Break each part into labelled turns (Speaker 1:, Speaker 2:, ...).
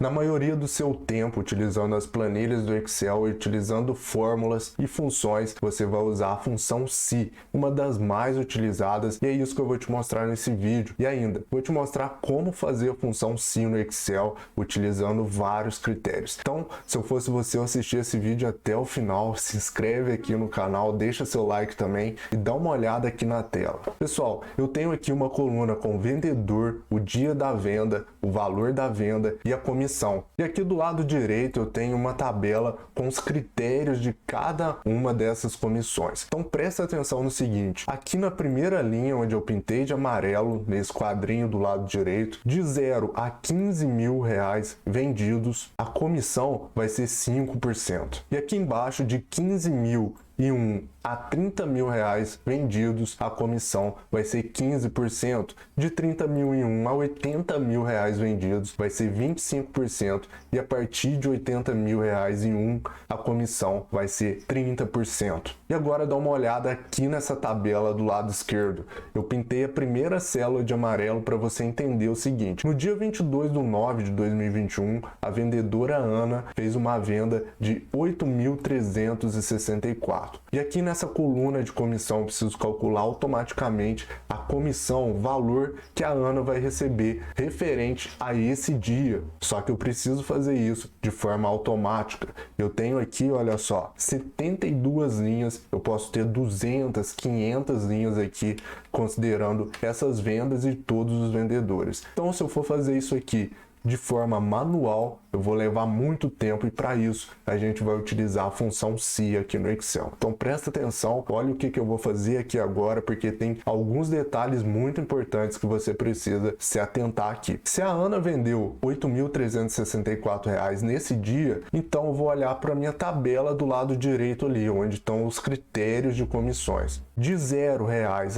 Speaker 1: Na maioria do seu tempo, utilizando as planilhas do Excel e utilizando fórmulas e funções, você vai usar a função se, uma das mais utilizadas, e é isso que eu vou te mostrar nesse vídeo. E ainda, vou te mostrar como fazer a função se no Excel, utilizando vários critérios. Então, se eu fosse você, eu assistir esse vídeo até o final, se inscreve aqui no canal, deixa seu like também e dá uma olhada aqui na tela. Pessoal, eu tenho aqui uma coluna com vendedor, o dia da venda, o valor da venda e a comissão. E aqui do lado direito eu tenho uma tabela com os critérios de cada uma dessas comissões. Então presta atenção no seguinte, aqui na primeira linha onde eu pintei de amarelo, nesse quadrinho do lado direito, de 0 a 15 mil reais vendidos, a comissão vai ser 5%. E aqui embaixo de 15.001 a 30 mil reais vendidos, a comissão vai ser 15%. De 30.001 a 80 mil reais vendidos, vai ser 25%. E a partir de 80 mil reais a comissão vai ser 30%. E agora dá uma olhada aqui nessa tabela do lado esquerdo. Eu pintei a primeira célula de amarelo para você entender o seguinte. No dia 22/9 de 2021, a vendedora Ana fez uma venda de 8.364. E aqui nessa coluna de comissão eu preciso calcular automaticamente a comissão, o valor que a Ana vai receber referente a esse dia. Só que eu preciso fazer isso de forma automática. Eu tenho aqui, olha só, 72 linhas, eu posso ter 200, 500 linhas aqui, considerando essas vendas e todos os vendedores. Então, se eu for fazer isso aqui de forma manual, eu vou levar muito tempo e para isso a gente vai utilizar a função se aqui no Excel. Então presta atenção, olha o que eu vou fazer aqui agora, porque tem alguns detalhes muito importantes que você precisa se atentar aqui. Se a Ana vendeu R$ 8.364 nesse dia, então eu vou olhar para a minha tabela do lado direito ali, onde estão os critérios de comissões. De R$ 0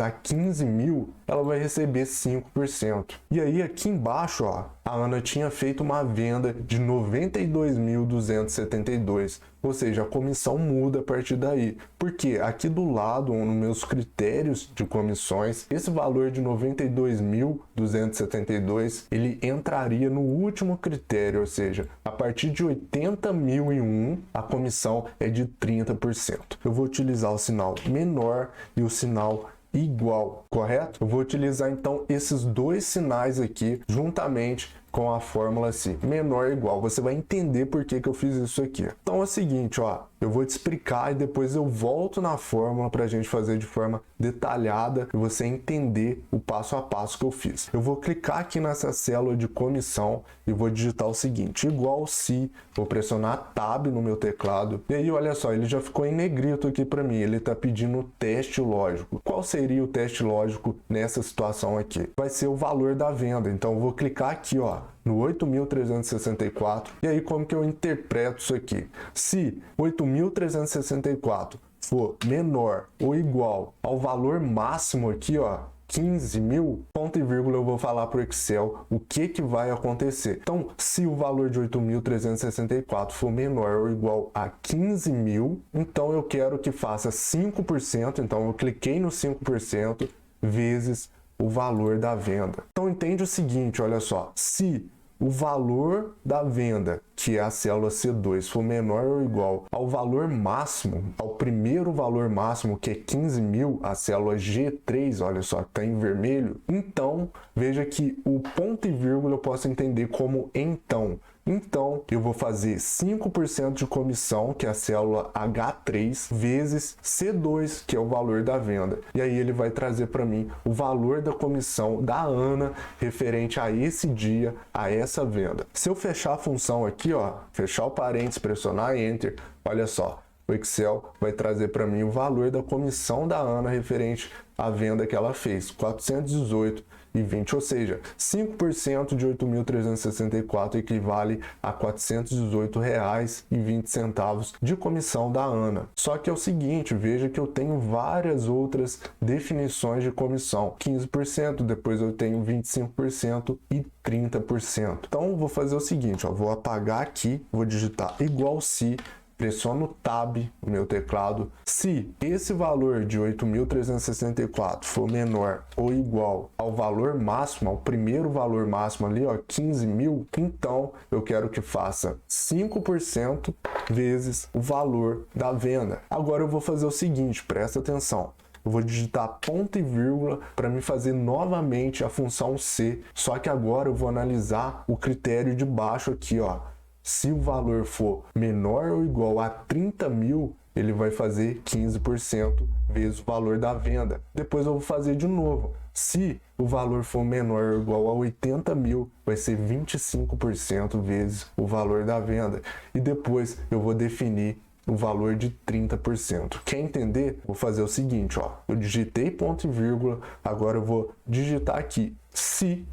Speaker 1: a 15 mil, ela vai receber 5%. E aí aqui embaixo, ó, a Ana tinha feito uma venda de 92.272, ou seja, a comissão muda a partir daí. Porque aqui do lado, nos meus critérios de comissões, esse valor de 92.272, ele entraria no último critério, ou seja, a partir de 80.001, a comissão é de 30%. Eu vou utilizar o sinal menor e o sinal igual, correto? Eu vou utilizar então esses dois sinais aqui juntamente com a fórmula se, menor ou igual. Você vai entender por que eu fiz isso aqui. Então é o seguinte, ó, eu vou te explicar e depois eu volto na fórmula para a gente fazer de forma detalhada e você entender o passo a passo que eu fiz. Eu vou clicar aqui nessa célula de comissão e vou digitar o seguinte, igual se, vou pressionar Tab no meu teclado e aí olha só, ele já ficou em negrito aqui para mim, ele está pedindo o teste lógico. Qual seria o teste lógico nessa situação aqui? Vai ser o valor da venda, então eu vou clicar aqui, ó, no 8.364, e aí como que eu interpreto isso aqui? Se 8.364 for menor ou igual ao valor máximo aqui, ó, 15 mil, ponto e vírgula, eu vou falar para o Excel o que vai acontecer. Então, se o valor de 8.364 for menor ou igual a 15 mil, então eu quero que faça 5%, então eu cliquei no 5% vezes o valor da venda. Então entende o seguinte, olha só, se o valor da venda, que é a célula C2, for menor ou igual ao valor máximo, ao primeiro valor máximo, que é 15 mil, a célula G3, olha só, está em vermelho, então veja que o ponto e vírgula eu posso entender como então. Então, eu vou fazer 5% de comissão, que é a célula H3, vezes C2, que é o valor da venda. E aí ele vai trazer para mim o valor da comissão da Ana referente a esse dia, a essa venda. Se eu fechar a função aqui, ó, fechar o parênteses, pressionar Enter, olha só, o Excel vai trazer para mim o valor da comissão da Ana referente à venda que ela fez, 418,20, ou seja, 5% de 8.364 equivale a R$ 418,20 de comissão da Ana. Só que é o seguinte, veja que eu tenho várias outras definições de comissão, 15%, depois eu tenho 25% e 30%. Então vou fazer o seguinte, ó, vou apagar aqui, vou digitar igual se, pressiono Tab no meu teclado. Se esse valor de 8.364 for menor ou igual ao valor máximo, ao primeiro valor máximo ali, ó, 15.000, então eu quero que faça 5% vezes o valor da venda. Agora eu vou fazer o seguinte, presta atenção. Eu vou digitar ponto e vírgula para me fazer novamente a função C, só que agora eu vou analisar o critério de baixo aqui, ó. Se o valor for menor ou igual a 30.000, ele vai fazer 15% vezes o valor da venda. Depois eu vou fazer de novo. Se o valor for menor ou igual a 80.000, vai ser 25% vezes o valor da venda. E depois eu vou definir o valor de 30%. Quer entender? Vou fazer o seguinte, ó. Eu digitei ponto e vírgula, agora eu vou digitar aqui se.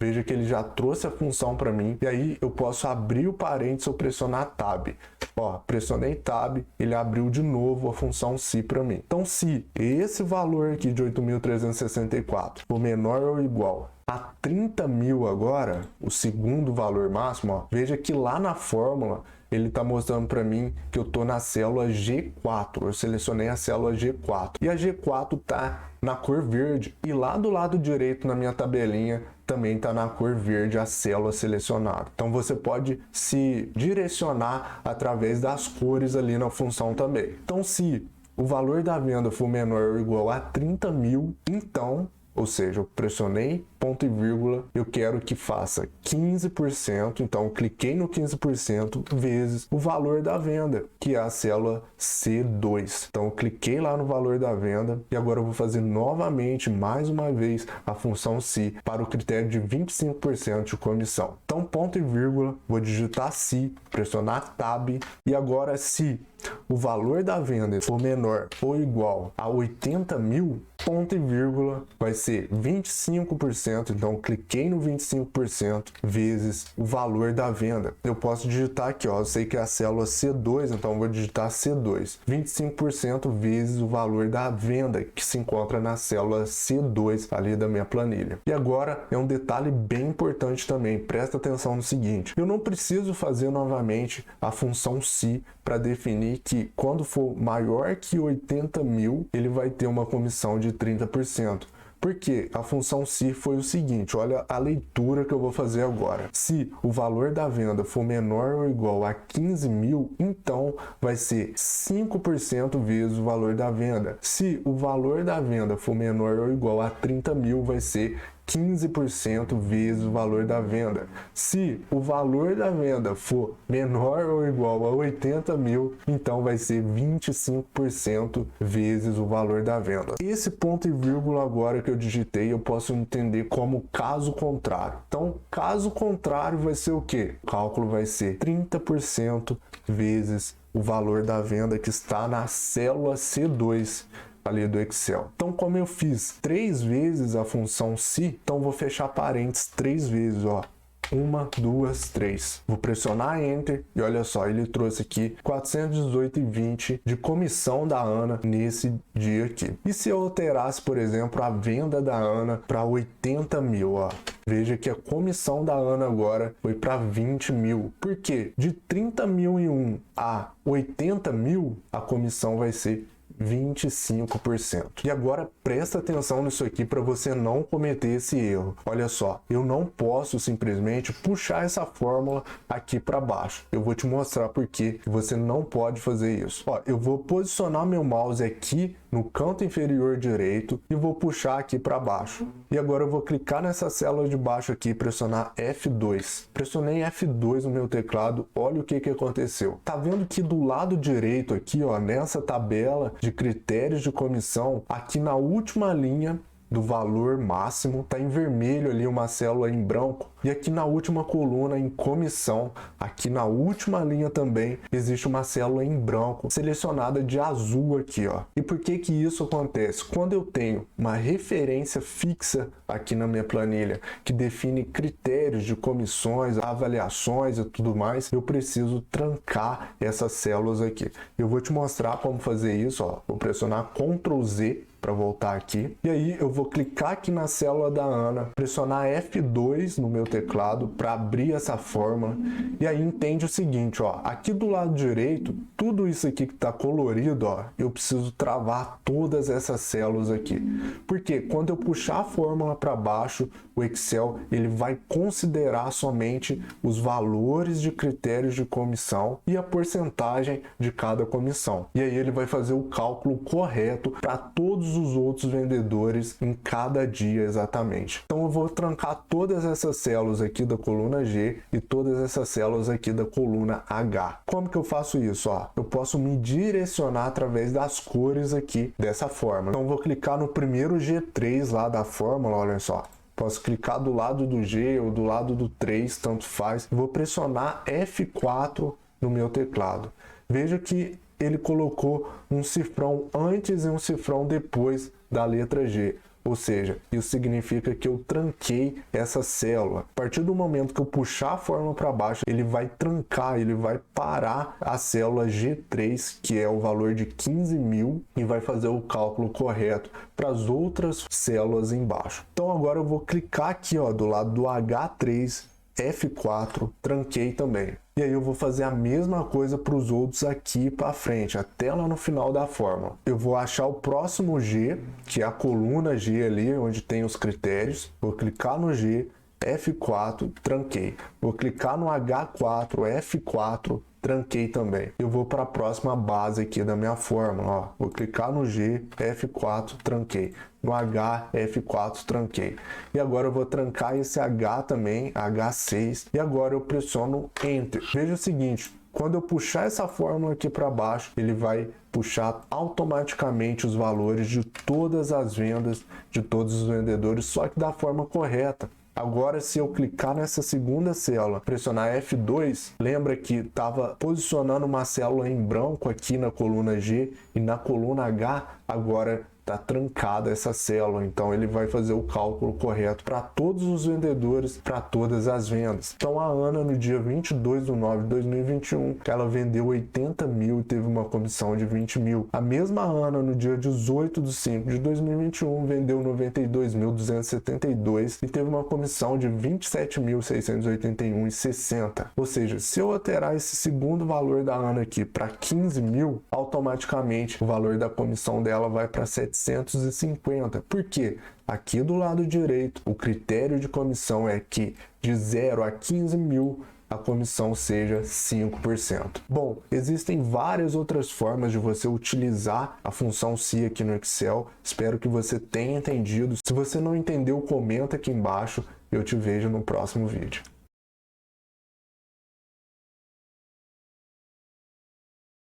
Speaker 1: Veja que ele já trouxe a função para mim, e aí eu posso abrir o parênteses se eu pressionar Tab. Ó, pressionei Tab, ele abriu de novo a função se para mim. Então, se esse valor aqui de 8.364 for menor ou igual a 30.000 agora, o segundo valor máximo, ó, veja que lá na fórmula ele está mostrando para mim que eu estou na célula G4. Eu selecionei a célula G4. E a G4 está na cor verde. E lá do lado direito na minha tabelinha também está na cor verde a célula selecionada. Então você pode se direcionar através das cores ali na função também. Então se o valor da venda for menor ou igual a 30.000, então, ou seja, eu pressionei ponto e vírgula, eu quero que faça 15%, então eu cliquei no 15% vezes o valor da venda, que é a célula C2. Então eu cliquei lá no valor da venda e agora eu vou fazer novamente, mais uma vez, a função se para o critério de 25% de comissão. Então ponto e vírgula, vou digitar se, pressionar Tab e agora se o valor da venda for menor ou igual a 80.000, ponto e vírgula, vai ser 25%, então cliquei no 25% vezes o valor da venda. Eu posso digitar aqui, ó, eu sei que é a célula C2, então eu vou digitar C2. 25% vezes o valor da venda, que se encontra na célula C2 ali da minha planilha. E agora é um detalhe bem importante também, presta atenção no seguinte, eu não preciso fazer novamente a função se para definir que quando for maior que 80.000, ele vai ter uma comissão de 30%. Porque a função se foi o seguinte, olha a leitura que eu vou fazer agora. Se o valor da venda for menor ou igual a 15.000, então vai ser 5% vezes o valor da venda. Se o valor da venda for menor ou igual a 30.000, vai ser 15% vezes o valor da venda. Se o valor da venda for menor ou igual a 80.000, então vai ser 25% vezes o valor da venda. Esse ponto e vírgula agora que eu digitei, eu posso entender como caso contrário. Então, caso contrário vai ser o quê? O cálculo vai ser 30% vezes o valor da venda que está na célula C2 ali do Excel. Então, como eu fiz 3 vezes a função se, então vou fechar parênteses 3 vezes, ó. 1, 2, 3. Vou pressionar Enter e olha só, ele trouxe aqui 418,20 de comissão da Ana nesse dia aqui. E se eu alterasse, por exemplo, a venda da Ana para 80.000, ó. Veja que a comissão da Ana agora foi para 20.000. Por quê? De 30.001 a 80.000, a comissão vai ser 25%. E agora presta atenção nisso aqui para você não cometer esse erro. Olha só, eu não posso simplesmente puxar essa fórmula aqui para baixo. Eu vou te mostrar por que você não pode fazer isso. Ó, eu vou posicionar meu mouse aqui no canto inferior direito e vou puxar aqui para baixo. E agora eu vou clicar nessa célula de baixo aqui e pressionar F2. Pressionei F2 no meu teclado, olha o que aconteceu. Tá vendo que do lado direito aqui, ó, nessa tabela de critérios de comissão, aqui na última linha do valor máximo, tá em vermelho ali uma célula em branco, e aqui na última coluna em comissão, aqui na última linha também existe uma célula em branco selecionada de azul aqui, ó. E por que que isso acontece? Quando eu tenho uma referência fixa aqui na minha planilha que define critérios de comissões, avaliações e tudo mais, eu preciso trancar essas células aqui. Eu vou te mostrar como fazer isso, ó. Vou pressionar Ctrl Z para voltar aqui. E aí eu vou clicar aqui na célula da Ana, pressionar F2 no meu teclado para abrir essa fórmula. E aí entende o seguinte, ó, aqui do lado direito, tudo isso aqui que está colorido, ó, eu preciso travar todas essas células aqui. Porque quando eu puxar a fórmula para baixo, o Excel ele vai considerar somente os valores de critérios de comissão e a porcentagem de cada comissão. E aí ele vai fazer o cálculo correto para todos os outros vendedores em cada dia exatamente. Então eu vou trancar todas essas células aqui da coluna G e todas essas células aqui da coluna H. Como que eu faço isso? Ó, eu posso me direcionar através das cores aqui dessa forma. Então eu vou clicar no primeiro G3 lá da fórmula, olha só. Posso clicar do lado do G ou do lado do 3, tanto faz. Vou pressionar F4 no meu teclado. Veja que ele colocou um cifrão antes e um cifrão depois da letra G. Ou seja, isso significa que eu tranquei essa célula. A partir do momento que eu puxar a fórmula para baixo, ele vai trancar, ele vai parar a célula G3, que é o valor de 15.000, e vai fazer o cálculo correto para as outras células embaixo. Então agora eu vou clicar aqui, ó, do lado do H3, F4, tranquei também. E aí eu vou fazer a mesma coisa para os outros aqui para frente, até lá no final da fórmula. Eu vou achar o próximo G, que é a coluna G ali, onde tem os critérios. Vou clicar no G, F4, tranquei. Vou clicar no H4, F4, tranquei também. Eu vou para a próxima base aqui da minha fórmula, ó. Vou clicar no G, F4, tranquei. No H, F4, tranquei. E agora eu vou trancar esse H também, H6. E agora eu pressiono Enter. Veja o seguinte, quando eu puxar essa fórmula aqui para baixo, ele vai puxar automaticamente os valores de todas as vendas, de todos os vendedores, só que da forma correta. Agora, se eu clicar nessa segunda célula, pressionar F2, lembra que estava posicionando uma célula em branco aqui na coluna G e na coluna H, agora está trancada essa célula, então ele vai fazer o cálculo correto para todos os vendedores, para todas as vendas. Então a Ana, no dia 22/9/2021, ela vendeu 80.000 e teve uma comissão de 20.000. A mesma Ana, no dia 18/5/2021, vendeu 92.272 e teve uma comissão de 27.681,60. Ou seja, se eu alterar esse segundo valor da Ana aqui para 15.000, automaticamente o valor da comissão dela vai para 750. Por quê? Aqui do lado direito, o critério de comissão é que de 0 a 15.000, a comissão seja 5%. Bom, existem várias outras formas de você utilizar a função se aqui no Excel. Espero que você tenha entendido. Se você não entendeu, comenta aqui embaixo. Eu te vejo no próximo vídeo.